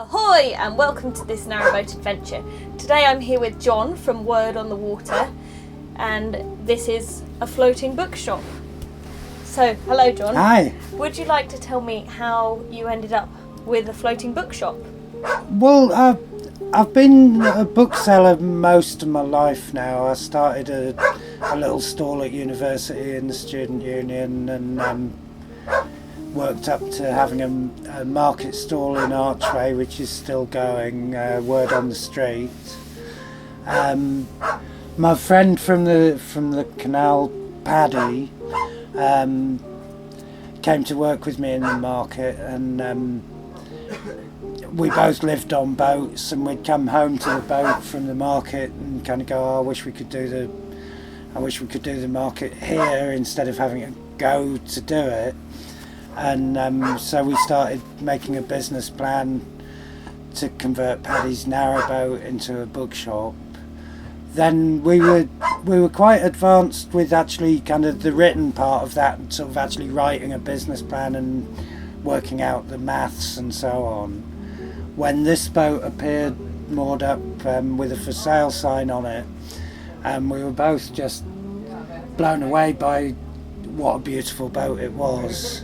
Ahoy and welcome to this Narrowboat adventure. Today I'm here with John from Word on the Water and this is a floating bookshop. So, hello John. Hi. Would you like to tell me how you ended up with a floating bookshop? Well, I've been a bookseller most of my life now. I started a little stall at university in the student union and worked up to having a market stall in Archway, which is still going, Word on the Street. My friend from the canal, Paddy, came to work with me in the market, and we both lived on boats, and we'd come home to the boat from the market and kind of go, I wish we could do the market here instead of having to go to do it. And so we started making a business plan to convert Paddy's Narrowboat into a bookshop. Then we were quite advanced with actually kind of the written part of that, sort of actually writing a business plan and working out the maths and so on. When this boat appeared moored up with a for sale sign on it, we were both just blown away by what a beautiful boat it was,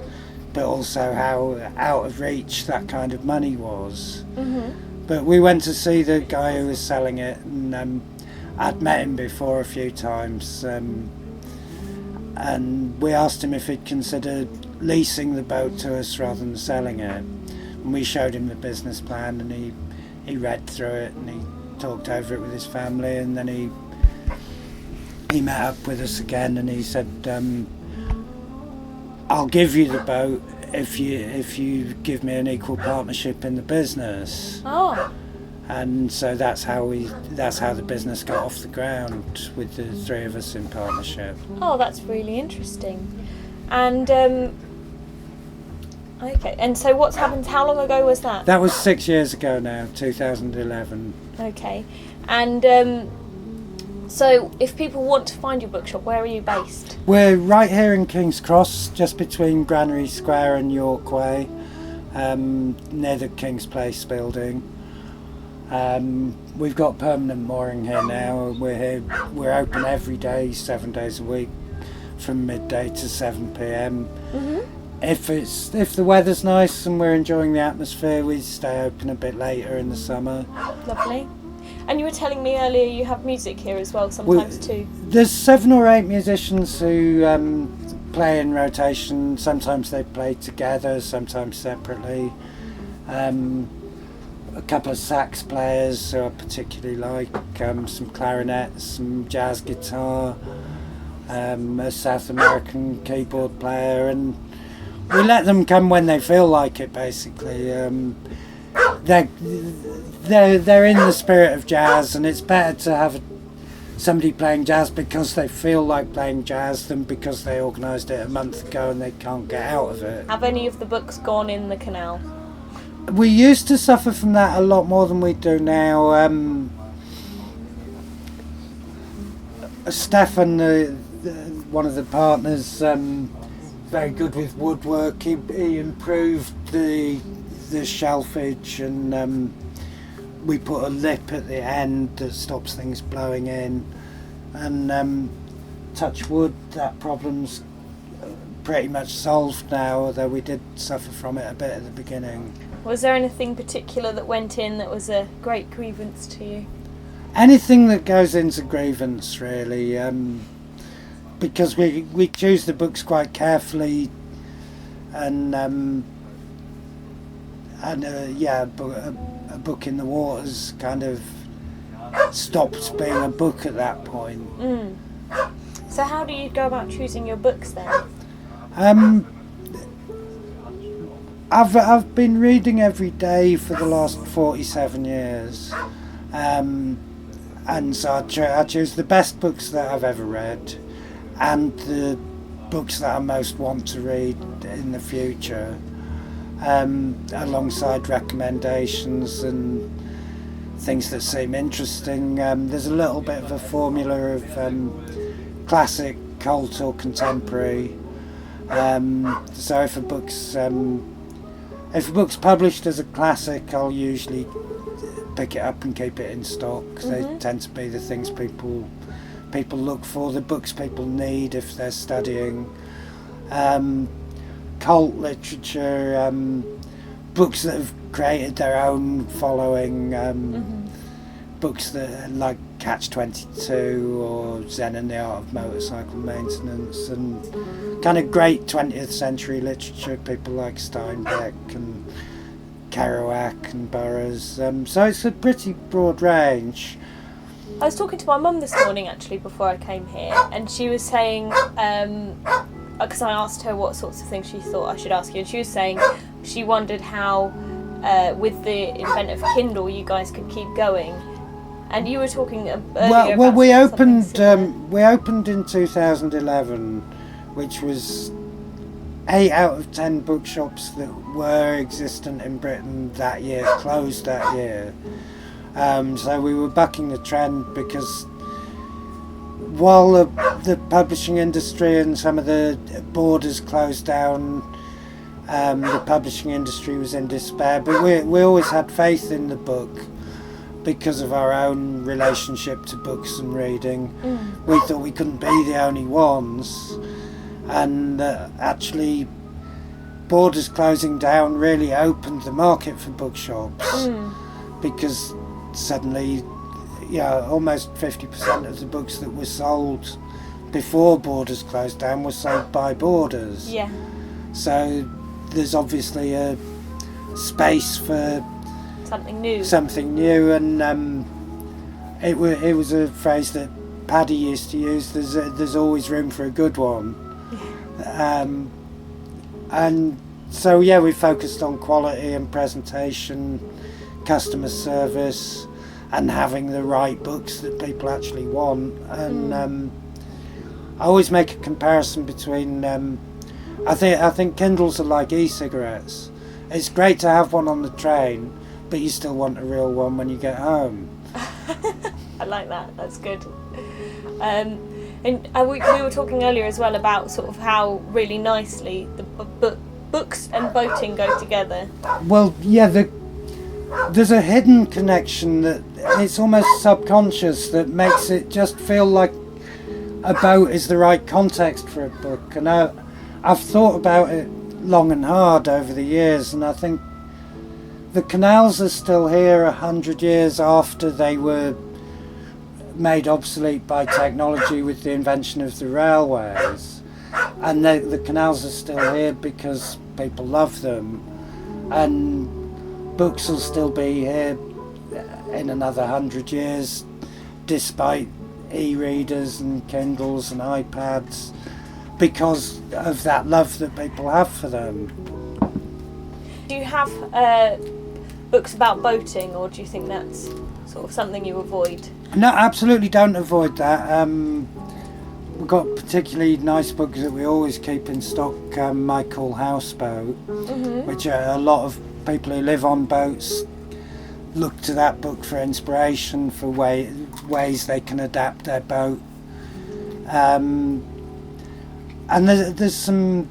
but also how out of reach that kind of money was. Mm-hmm. But we went to see the guy who was selling it, and I'd met him before a few times, and we asked him if he'd considered leasing the boat to us rather than selling it. And we showed him the business plan, and he read through it and he talked over it with his family, and then he met up with us again and he said, I'll give you the boat if you give me an equal partnership in the business. Oh. And so that's how the business got off the ground, with the three of us in partnership. Oh, that's really interesting. And okay, and so what's happened, how long ago was that? That was 6 years ago now, 2011. Okay, and so if people want to find your bookshop, where are you based? We're right here in King's Cross, just between Granary Square and York Way, near the King's Place building. We've got permanent mooring here now. We're open every day, 7 days a week, from midday to 7 p.m. Mm-hmm. If the weather's nice and we're enjoying the atmosphere, we stay open a bit later in the summer. Lovely. And you were telling me earlier you have music here as well sometimes too. There's 7 or 8 musicians who play in rotation. Sometimes they play together, sometimes separately. A couple of sax players who I particularly like, some clarinets, some jazz guitar, a South American keyboard player, and we let them come when they feel like it, basically. They're in the spirit of jazz, and it's better to have somebody playing jazz because they feel like playing jazz than because they organised it a month ago and they can't get out of it. Have any of the books gone in the canal? We used to suffer from that a lot more than we do now. Stefan, one of the partners, very good with woodwork. He improved the shelfage, and we put a lip at the end that stops things blowing in. And touch wood, that problem's pretty much solved now, although we did suffer from it a bit at the beginning. Was there anything particular that went in that was a great grievance to you? Anything that goes into grievance, really, because we choose the books quite carefully, and a book in the waters kind of stopped being a book at that point. Mm. So how do you go about choosing your books then? I've been reading every day for the last 47 years, and so I choose the best books that I've ever read and the books that I most want to read in the future, alongside recommendations and things that seem interesting. There's a little bit of a formula of classic, cult, or contemporary. So if a book's if a book's published as a classic, I'll usually pick it up and keep it in stock, because they tend to be the things people look for, the books people need if they're studying. Cult literature, books that have created their own following, books that like Catch-22 or Zen and the Art of Motorcycle Maintenance, and kind of great 20th century literature, people like Steinbeck and Kerouac and Burroughs. So it's a pretty broad range. I was talking to my mum this morning actually before I came here, and she was saying, because I asked her what sorts of things she thought I should ask you, and she was saying she wondered how with the advent of Kindle you guys could keep going. And you were talking earlier well, about we opened in 2011, which was 8 out of 10 bookshops that were existent in Britain that year closed that year. So we were bucking the trend, because while the publishing industry and some of the borders closed down, the publishing industry was in despair, but we always had faith in the book because of our own relationship to books and reading. We thought we couldn't be the only ones, and actually borders closing down really opened the market for bookshops, because suddenly almost 50% of the books that were sold before borders closed down were sold by borders. Yeah. So there's obviously a space for Something new, and it was a phrase that Paddy used to use. There's always room for a good one, and so we focused on quality and presentation, customer service, and having the right books that people actually want. And I always make a comparison between. I think Kindles are like e-cigarettes. It's great to have one on the train, but you still want a real one when you get home. I like that. That's good. And we were talking earlier as well about sort of how really nicely the books and boating go together. Well, there's a hidden connection that it's almost subconscious that makes it just feel like a boat is the right context for a book. And I've thought about it long and hard over the years, and I think the canals are still here 100 years after they were made obsolete by technology with the invention of the railways, and the canals are still here because people love them, and books will still be here in another 100 years despite e-readers and Kindles and iPads, because of that love that people have for them. Do you have books about boating, or do you think that's sort of something you avoid? No, absolutely don't avoid that. We've got particularly nice books that we always keep in stock, I call Houseboat, which a lot of people who live on boats look to that book for inspiration for ways they can adapt their boat. And there's some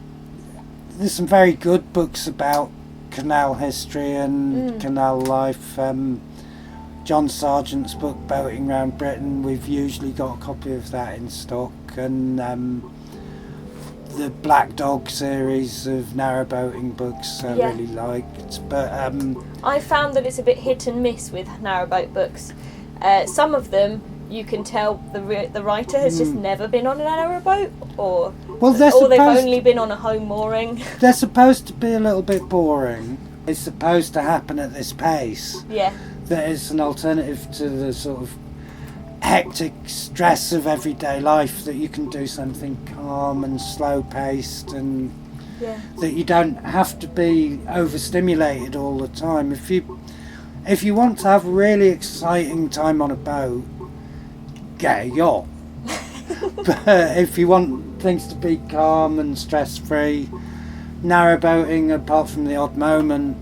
very good books about canal history and canal life. John Sargent's book Boating Round Britain, we've usually got a copy of that in stock, and the Black Dog series of narrowboating books I really liked. But I found that it's a bit hit and miss with narrowboat books. Some of them you can tell the writer has just never been on a narrowboat, or they've only been on a home mooring. They're supposed to be a little bit boring. It's supposed to happen at this pace. Yeah. That is an alternative to the sort of hectic stress of everyday life, that you can do something calm and slow paced, and that you don't have to be overstimulated all the time. If you want to have a really exciting time on a boat, get a yacht. But if you want things to be calm and stress free, narrowboating, apart from the odd moment,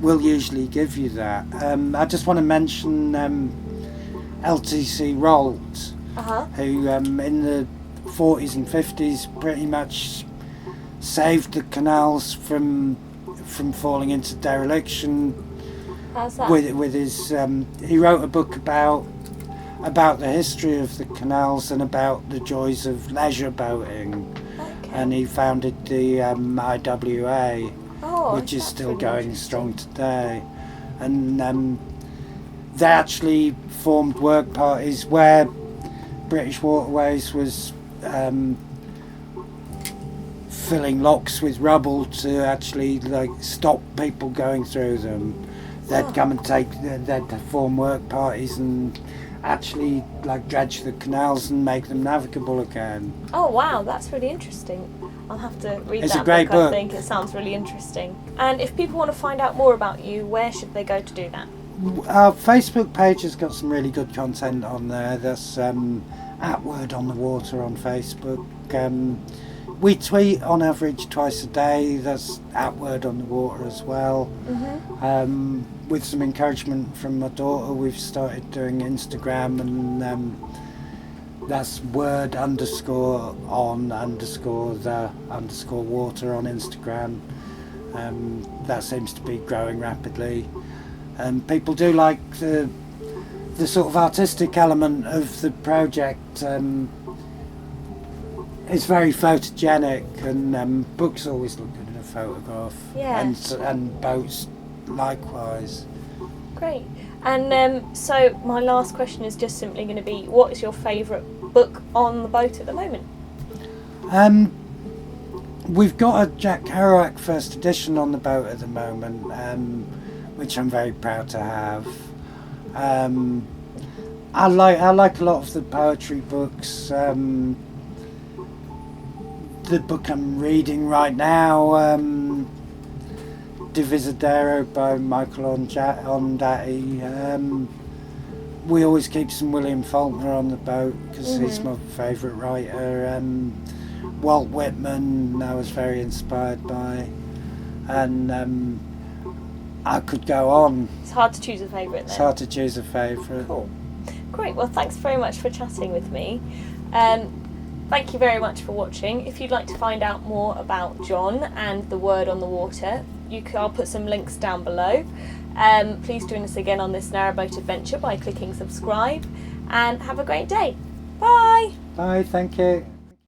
will usually give you that. I just want to mention LTC Rolt, who in the 40s and 50s pretty much saved the canals from from falling into dereliction. How's that? With his, he wrote a book about the history of the canals and about the joys of leisure boating. Okay. And he founded the IWA, which is that's still really going interesting. strong today. And they actually formed work parties where British Waterways was filling locks with rubble to actually like stop people going through them. They'd come and they'd form work parties and actually like dredge the canals and make them navigable again. Oh wow, that's really interesting. I'll have to read It's that a great book. I think it sounds really interesting. And if people want to find out more about you, where should they go to do that? Our Facebook page has got some really good content on there. That's at Word on the Water on Facebook. We tweet on average twice a day. That's at Word on the Water as well. With some encouragement from my daughter, we've started doing Instagram, and that's Word _on_the_water on Instagram. That seems to be growing rapidly. And people do like the sort of artistic element of the project. It's very photogenic, and books always look good in a photograph. Yeah. And boats likewise. Great. And so my last question is just simply going to be, what is your favourite book on the boat at the moment? We've got a Jack Kerouac first edition on the boat at the moment, which I'm very proud to have. I like a lot of the poetry books. The book I'm reading right now, Divisadero by Michael Ondaatje. We always keep some William Faulkner on the boat because he's my favourite writer. Walt Whitman I was very inspired by, and I could go on. It's hard to choose a favourite then. It's hard to choose a favourite. Cool. Great, well thanks very much for chatting with me. Thank you very much for watching. If you'd like to find out more about John and the Word on the Water, I'll put some links down below. Please join us again on this Narrowboat adventure by clicking subscribe, and have a great day. Bye! Bye, thank you.